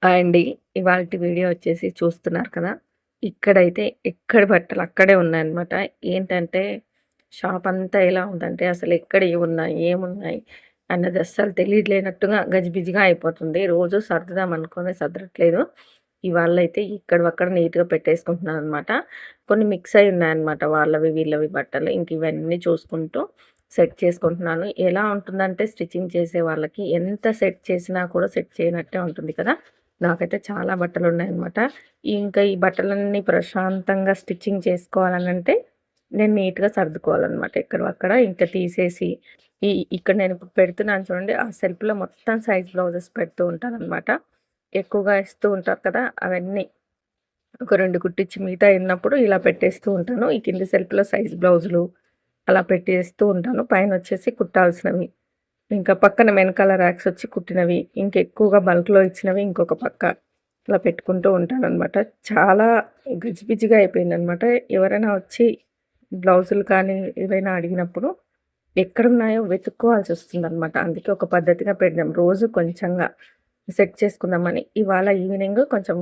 Hi అండి. ఇవాల్టి video వచ్చేసి చూస్తున్నారు కదా! ఇక్కడైతే ఎక్కడి బట్టలు అక్కడే ఉన్నాయన్నమాట. ఏంటంటే షాప్ అంతా ఎలా ఉందంటే అసలు ఎక్కడ ఏమున్నాయి, ఏమున్నాయి అన్నది అస్సలు తెలియలేనట్టుగా గజిబిజిగా అయిపోతుంది. రోజు సర్దుదాం అనుకోని సదరట్లేదు. ఇవాళైతే ఇక్కడివక్కడ నీట్‌గా పెట్టేసుకుంటున్నాననమాట. కొన్ని మిక్స్ అయి ఉన్నాయన్నమాట. వాళ్ళవి, వీళ్ళవి బట్టలు. ఇంక ఇవన్నీ చూసుకుంటూ సెట్ చేసుకుంటున్నాను. ఎలా ఉంటుందంటే స్టిచ్చింగ్ చేసే వాళ్ళకి ఎంత సెట్ చేసినా కూడా సెట్ చేయనట్టే ఉంటుంది కదా! నాకైతే చాలా బట్టలున్నాయనమాట. ఇంకా ఈ బట్టలన్నీ ప్రశాంతంగా స్టిచ్చింగ్ చేసుకోవాలనంటే, నేను నీట్‌గా సర్దుకోవాలనమాట. ఎక్కడివక్కడ ఇంకా తీసేసి, ఇక్కడ నేను ఇప్పుడు పెడుతున్నాను చూడండి, ఆ సెల్ఫ్‌లో మొత్తం సైజ్ బ్లౌజెస్ పెడుతూ ఉంటాననమాట. ఎక్కువగా ఇస్తూ ఉంటారు కదా! అవన్నీ ఒక 2 కుట్టించి మిగతా ఎన్నప్పుడు ఇలా పెట్టేస్తూ ఉంటాను. ఈ కింది సెల్ఫ్‌లో సైజ్ బ్లౌజులు అలా పెట్టేస్తూ ఉంటాను. పైనొచ్చేసి కుట్టాల్సినవి. ఇంకా పక్కన వెనకాల ర్యాక్స్ వచ్చి కుట్టినవి, ఇంకెక్కువగా బల్క్‌లో ఇచ్చినవి ఇంకొక పక్క ఇలా పెట్టుకుంటూ ఉంటాననమాట. చాలా గజిబిజిగా అయిపోయిందనమాట. ఎవరైనా వచ్చి బ్లౌజులు కానీ ఏవైనా అడిగినప్పుడు ఎక్కడున్నాయో వెతుక్కోవాల్సొస్తుందనమాట. అందుకే ఒక పద్ధతిగా పెడదాం. రోజు కొంచెంగా సెట్ చేసుకుందామని ఇవాళ ఈవినింగ్ కొంచెం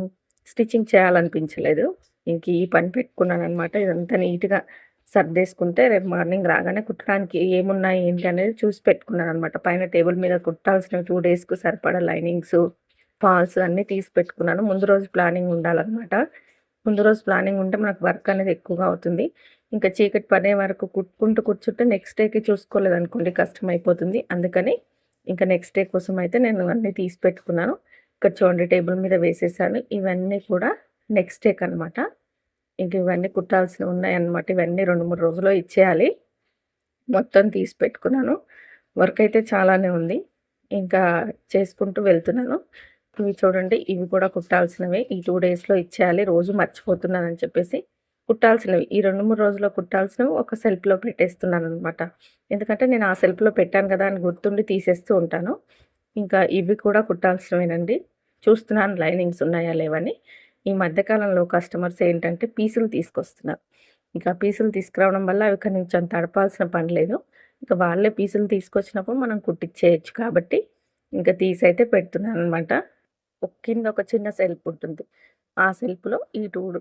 స్టిచ్చింగ్ చేయాలనిపించలేదు. ఇంక ఈ పని పెట్టుకున్నాననమాట. ఇదంతా నీట్‌గా సర్దేసుకుంటే రేపు మార్నింగ్ రాగానే కుట్టడానికి ఏమున్నాయి, ఏంటి అనేది చూసి పెట్టుకున్నాననమాట. పైన టేబుల్ మీద కుట్టాల్సినవి 2 డేస్‌కి సరిపడా లైనింగ్సు, ఫాల్స్ అన్నీ తీసి పెట్టుకున్నాను. ముందు రోజు ప్లానింగ్ ఉండాలనమాట. ముందు రోజు ప్లానింగ్ ఉంటే మనకు వర్క్ అనేది ఎక్కువగా అవుతుంది. ఇంకా చీకటి పడే వరకు కుట్టుకుంటూ కూర్చుంటే నెక్స్ట్ డేకి చూసుకోలేదనుకోండి కష్టమైపోతుంది. అందుకని ఇంకా నెక్స్ట్ డే కోసం అయితే నేను అన్నీ తీసి పెట్టుకున్నాను. ఇక్కడ చూడండి టేబుల్ మీద వేసేసాను. ఇవన్నీ కూడా నెక్స్ట్ డేకనమాట. ఇంక ఇవన్నీ కుట్టాల్సినవి ఉన్నాయన్నమాట. ఇవన్నీ 2, 3 రోజుల్లో ఇచ్చేయాలి. మొత్తం తీసి పెట్టుకున్నాను. వర్క్ అయితే చాలానే ఉంది. ఇంకా చేసుకుంటూ వెళ్తున్నాను. ఇవి చూడండి, ఇవి కూడా కుట్టాల్సినవే. ఈ 2 డేస్‌లో ఇచ్చేయాలి. రోజు మర్చిపోతున్నానని చెప్పేసి కుట్టాల్సినవి. ఈ 2, 3 రోజుల్లో కుట్టాల్సినవి ఒక సెల్ఫ్‌లో పెట్టేస్తున్నాననమాట. ఎందుకంటే నేను ఆ సెల్ఫ్‌లో పెట్టాను కదా అని గుర్తుండి తీసేస్తూ ఉంటాను. ఇంకా ఇవి కూడా కుట్టాల్సినవేనండి. చూస్తున్నాను లైనింగ్స్ ఉన్నాయా లేవని. ఈ మధ్య కాలంలో కస్టమర్స్ ఏంటంటే పీసులు తీసుకొస్తున్నారు. ఇంకా పీసులు తీసుకురావడం వల్ల అవి కొంచెం తడపాల్సిన పని లేదు. ఇక వాళ్ళే పీసులు తీసుకొచ్చినప్పుడు మనం కుట్టిచ్చేయొచ్చు కాబట్టి, ఇంక తీసైతే పెడుతున్నాననమాట. కింద ఒక చిన్న సెల్ఫ్ ఉంటుంది. ఆ సెల్ఫ్‌లో ఈ 3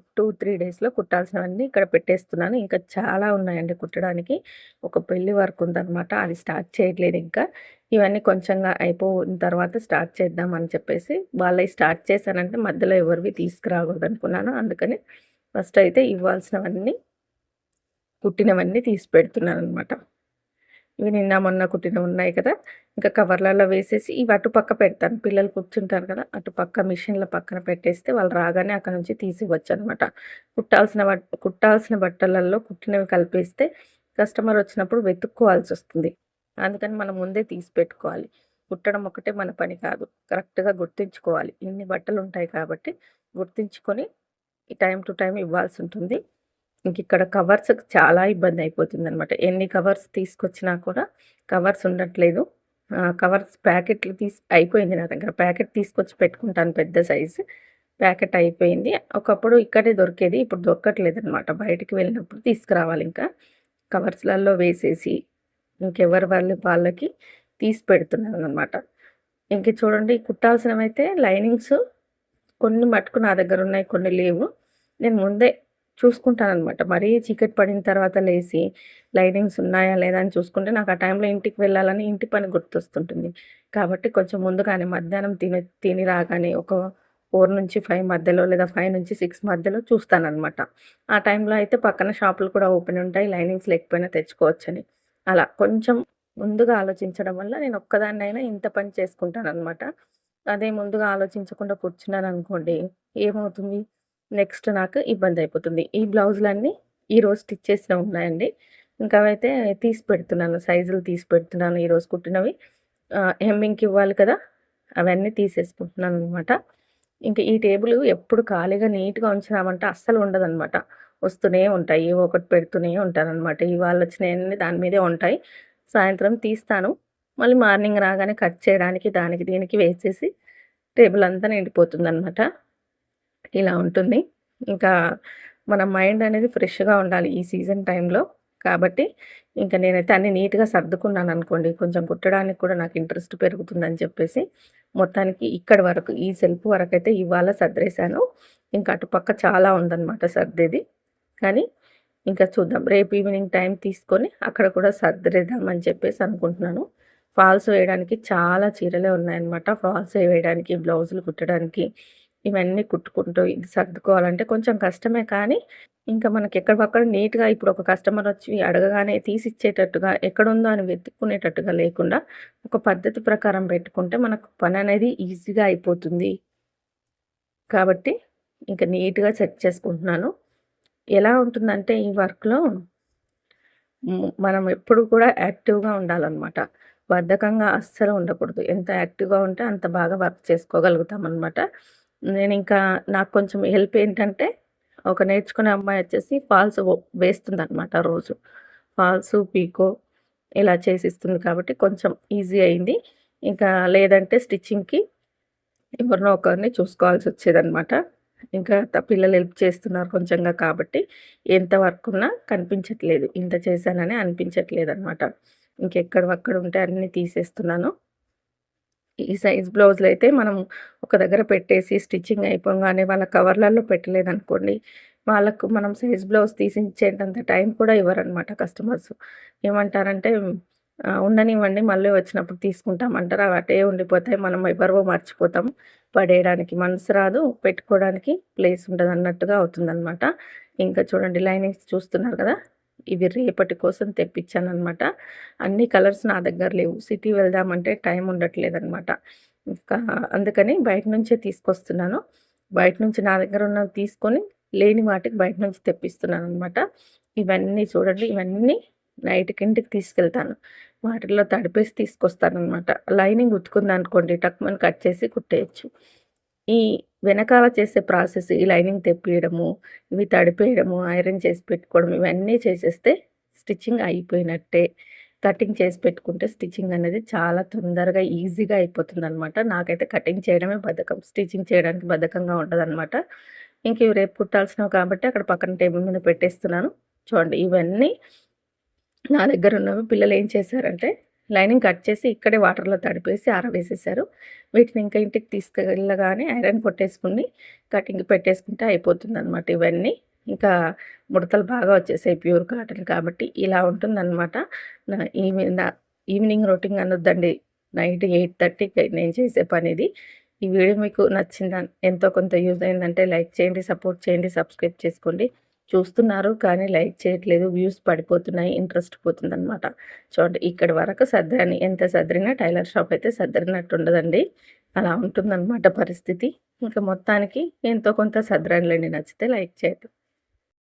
డేస్‌లో కుట్టాల్సినవన్నీ ఇక్కడ పెట్టేస్తున్నాను. ఇంకా చాలా ఉన్నాయండి కుట్టడానికి. ఒక పెళ్లి వర్క్ ఉందనమాట. అది స్టార్ట్ చేయట్లేదు ఇంకా. ఇవన్నీ కొంచెంగా అయిపోయిన తర్వాత స్టార్ట్ చేద్దాం అని చెప్పేసి, వాళ్ళయి స్టార్ట్ చేశానంటే మధ్యలో ఎవరివి తీసుకురాకూడదనుకున్నాను. అందుకని ఫస్ట్ అయితే ఇవ్వాల్సినవన్నీ కుట్టినవన్నీ తీసి పెడుతున్నాననమాట. ఇవి నిన్న మొన్న కుట్టినవున్నాయి కదా! ఇంకా కవర్లలో వేసేసి ఇవి అటుపక్క పెడతాను. పిల్లలు కూర్చుంటారు కదా! అటుపక్క మిషన్‌ల పక్కన పెట్టేస్తే వాళ్ళు రాగానే అక్కడి నుంచి తీసివ్వచ్చనమాట. కుట్టాల్సిన బట్టలలో కుట్టినవి కలిపేస్తే కస్టమర్ వచ్చినప్పుడు వెతుక్కోవాల్సొస్తుంది. అందుకని మనం ముందే తీసి పెట్టుకోవాలి. కుట్టడం ఒకటే మన పని కాదు. కరెక్ట్‌గా గుర్తుంచుకోవాలి. ఇన్ని బట్టలుంటాయి కాబట్టి గుర్తుంచుకొని ఈ టైమ్ టు టైమ్ ఇవ్వాల్సుంటుంది. ఇంకిక్కడ కవర్స్‌కి చాలా ఇబ్బందయిపోతుందనమాట. ఎన్ని కవర్స్ తీసుకొచ్చినా కూడా కవర్స్ ఉండట్లేదు. కవర్స్ ప్యాకెట్లు అయిపోయింది నా దగ్గర. ప్యాకెట్ తీసుకొచ్చి పెట్టుకుంటాను పెద్ద సైజు. ప్యాకెట్ అయిపోయింది. ఒకప్పుడు ఇక్కడే దొరికేది. ఇప్పుడు దొరకట్లేదనమాట. బయటికి వెళ్ళినప్పుడు తీసుకురావాలింకా. కవర్స్‌లలో వేసేసి ఇంకెవరి వాళ్ళకి తీసి పెడుతున్నాననమాట. ఇంక చూడండి కుట్టాల్సినవైతే లైనింగ్స్ కొన్ని మటుకు నా దగ్గరున్నాయి. కొన్ని లేవు. నేను ముందే చూసుకుంటాననమాట. మరీ చీకటి పడిన తర్వాత లేసి లైటింగ్స్ ఉన్నాయా లేదా అని చూసుకుంటే నాకు ఆ టైంలో ఇంటికి వెళ్ళాలని ఇంటి పని గుర్తొస్తుంటుంది. కాబట్టి కొంచెం ముందుగానే మధ్యాహ్నం తిని రాగానే ఒక 4-5 మధ్యలో లేదా 5-6 మధ్యలో చూస్తాననమాట. ఆ టైంలో అయితే పక్కన షాపులు కూడా ఓపెన్ ఉంటాయి. లైనింగ్స్ లేకపోయినా తెచ్చుకోవచ్చని. అలా కొంచెం ముందుగా ఆలోచించడం వల్ల నేను ఒక్కదాన్నైనా ఇంత పని చేసుకుంటాననమాట. అదే ముందుగా ఆలోచించకుండా కూర్చున్నాననుకోండి ఏమవుతుంది? నెక్స్ట్ నాకు ఇబ్బందయిపోతుంది. ఈ బ్లౌజులన్నీ ఈరోజు స్టిచ్ చేసినవి ఉన్నాయండి. ఇంకా అవైతే తీసి పెడుతున్నాను. సైజులు తీసి పెడుతున్నాను ఈరోజు కుట్టినవి. హెమ్మింగ్‌కి ఇవ్వాలి కదా! అవన్నీ తీసేసుకుంటున్నాననమాట. ఇంక ఈ టేబులు ఎప్పుడు ఖాళీగా నీట్‌గా ఉంచుదామంటే అస్సలు ఉండదనమాట. వస్తూనే ఉంటాయి. ఏవో ఒకటి పెడుతూనే ఉంటాననమాట. ఇవాళొచ్చినయన్నీ దాని మీదే ఉంటాయి. సాయంత్రం తీస్తాను. మళ్ళీ మార్నింగ్ రాగానే కట్ చేయడానికి దానికి దీనికి వేసేసి టేబుల్ అంతా నిండిపోతుందనమాట. ఇలా ఉంటుంది. ఇంకా మన మైండ్ అనేది ఫ్రెష్‌గా ఉండాలి ఈ సీజన్ టైంలో. కాబట్టి ఇంకా నేనైతే అన్నీ నీట్‌గా సర్దుకున్నాననుకోండి. కొంచెం కుట్టడానికి కూడా నాకు ఇంట్రెస్ట్ పెరుగుతుందని చెప్పేసి, మొత్తానికి ఇక్కడి వరకు ఈ సెల్ఫ్ వరకైతే ఇవాళ సర్దేశాను. ఇంకా అటుపక్క చాలా ఉందనమాట సర్దేది. కానీ ఇంకా చూద్దాం. రేపు ఈవినింగ్ టైం తీసుకొని అక్కడ కూడా సర్దేద్దామని చెప్పేసి అనుకుంటున్నాను. ఫాల్స్ వేయడానికి చాలా చీరలే ఉన్నాయన్నమాట. ఫాల్స్ వేయడానికి, బ్లౌజులు కుట్టడానికి ఇవన్నీ కుట్టుకుంటూ ఇది సర్దుకోవాలంటే కొంచెం కష్టమే కానీ, ఇంకా మనకి ఎక్కడివక్కడ నీట్‌గా ఇప్పుడు ఒక కస్టమర్ వచ్చి అడగగానే తీసిచ్చేటట్టుగా ఎక్కడుందో అని వెతుక్కునేటట్టుగా లేకుండా, ఒక పద్ధతి ప్రకారం పెట్టుకుంటే మనకు పననేది ఈజీగా అయిపోతుంది. కాబట్టి ఇంక నీట్‌గా సెట్ చేసుకుంటున్నాను. ఎలా ఉంటుందంటే ఈ వర్క్‌లో మనం ఎప్పుడు కూడా యాక్టివ్‌గా ఉండాలనమాట. బద్ధకంగా అస్సలు ఉండకూడదు. ఎంత యాక్టివ్‌గా ఉంటే అంత బాగా వర్క్ చేసుకోగలుగుతామనమాట. నేనింకా నాకు కొంచెం హెల్ప్ ఏంటంటే, ఒక నేర్చుకునే అమ్మాయి వచ్చేసి ఫాల్స్ వేస్తుందనమాట రోజు. ఫాల్సు, పీకో ఇలా చేసిస్తుంది కాబట్టి కొంచెం ఈజీ అయింది. ఇంకా లేదంటే స్టిచ్చింగ్‌కి ఎవరినో ఒకరిని చూసుకోవాల్సొచ్చేదనమాట. ఇంకా పిల్లలు హెల్ప్ చేస్తున్నారు కొంచెంగా కాబట్టి, ఎంత వర్కున్నా కనిపించట్లేదు. ఇంత చేశానని అనిపించట్లేదనమాట. ఇంకెక్కడివక్కడ ఉంటే అన్నీ తీసేస్తున్నాను. ఈ సైజ్ బ్లౌజులైతే మనం ఒక దగ్గర పెట్టేసి స్టిచ్చింగ్ అయిపోంగానే వాళ్ళ కవర్‌లలో పెట్టలేదనుకోండి, వాళ్ళకు మనం సైజ్ బ్లౌజ్ తీసిచ్చేటంత టైం కూడా ఇవ్వరనమాట కస్టమర్స్. ఏమంటారంటే ఉండనివ్వండి మళ్ళీ వచ్చినప్పుడు తీసుకుంటామంటారు. అవి అటే ఉండిపోతాయి. మనం ఎవరివో మర్చిపోతాం. పడేయడానికి మనసు రాదు, పెట్టుకోవడానికి ప్లేస్ ఉండదన్నట్టుగా అవుతుందనమాట. ఇంకా చూడండి లైనింగ్స్ చూస్తున్నారు కదా! ఇవి రేపటి కోసం తెప్పించాననమాట. అన్ని కలర్స్ నా దగ్గర లేవు. సిటీ వెళ్దామంటే టైం ఉండట్లేదనమాట. ఇంకా అందుకని బయట నుంచే తీసుకొస్తున్నాను. బయట నుంచి నా దగ్గర ఉన్నవి తీసుకొని, లేని వాటికి బయట నుంచి తెప్పిస్తున్నాననమాట. ఇవన్నీ చూడండి, ఇవన్నీ నైట్‌కి ఇంటికి తీసుకెళ్తాను. వాటిల్లో తడిపేసి తీసుకొస్తాననమాట. లైనింగ్ ఉతుకుందనుకోండి టక్‌మని కట్ చేసి కుట్టేయొచ్చు. ఈ వెనకాల చేసే ప్రాసెస్ ఈ లైనింగ్ తెప్పియడము, ఇవి తడిపేయడము, ఐరన్ చేసి పెట్టుకోవడం ఇవన్నీ చేసేస్తే స్టిచ్చింగ్ అయిపోయినట్టే. కటింగ్ చేసి పెట్టుకుంటే స్టిచ్చింగ్ అనేది చాలా తొందరగా, ఈజీగా అయిపోతుందనమాట. నాకైతే కటింగ్ చేయడమే బద్ధకం. స్టిచ్చింగ్ చేయడానికి బద్ధకంగా ఉంటదనమాట. ఇంక ఇవి రేపు కుట్టాల్సినవి కాబట్టి అక్కడ పక్కన టేబుల్ మీద పెట్టేస్తున్నాను. చూడండి ఇవన్నీ నా దగ్గరున్నవి పిల్లలేం చేశారంటే, లైనింగ్ కట్ చేసి ఇక్కడే వాటర్‌లో తడిపేసి ఆరవేసేశారు. వీటిని ఇంకా ఇంటికి తీసుకెళ్ళగానే ఐరన్ కొట్టేసుకొని, కటింగ్ పెట్టేసుకుంటే అయిపోతుందనమాట ఇవన్నీ. ఇంకా ముడతలు బాగా వచ్చేసాయి ప్యూర్ కాటన్ కాబట్టి. ఇలా ఉంటుందనమాట. నా నా ఈవినింగ్ రొటీన్ అనొద్దండి. నైట్ 8:30కి నేను చేసే పనిది. ఈ వీడియో మీకు నచ్చిందా? ఎంతో కొంత యూజ్ అయిందంటే లైక్ చేయండి, సపోర్ట్ చేయండి, సబ్స్క్రైబ్ చేసుకోండి. చూస్తున్నారు కానీ లైక్ చేయట్లేదు. వ్యూస్ పడిపోతున్నాయి. ఇంట్రెస్ట్ పోతుందనమాట. చూడండి ఇక్కడి వరకు సర్దాను. ఎంత సర్దినా టైలర్ షాప్ అయితే సర్దినట్టుండదండి. అలా ఉంటుందనమాట పరిస్థితి. ఇంక మొత్తానికి ఎంతో కొంత సర్దానులెండి. నచ్చితే లైక్ చేయండి.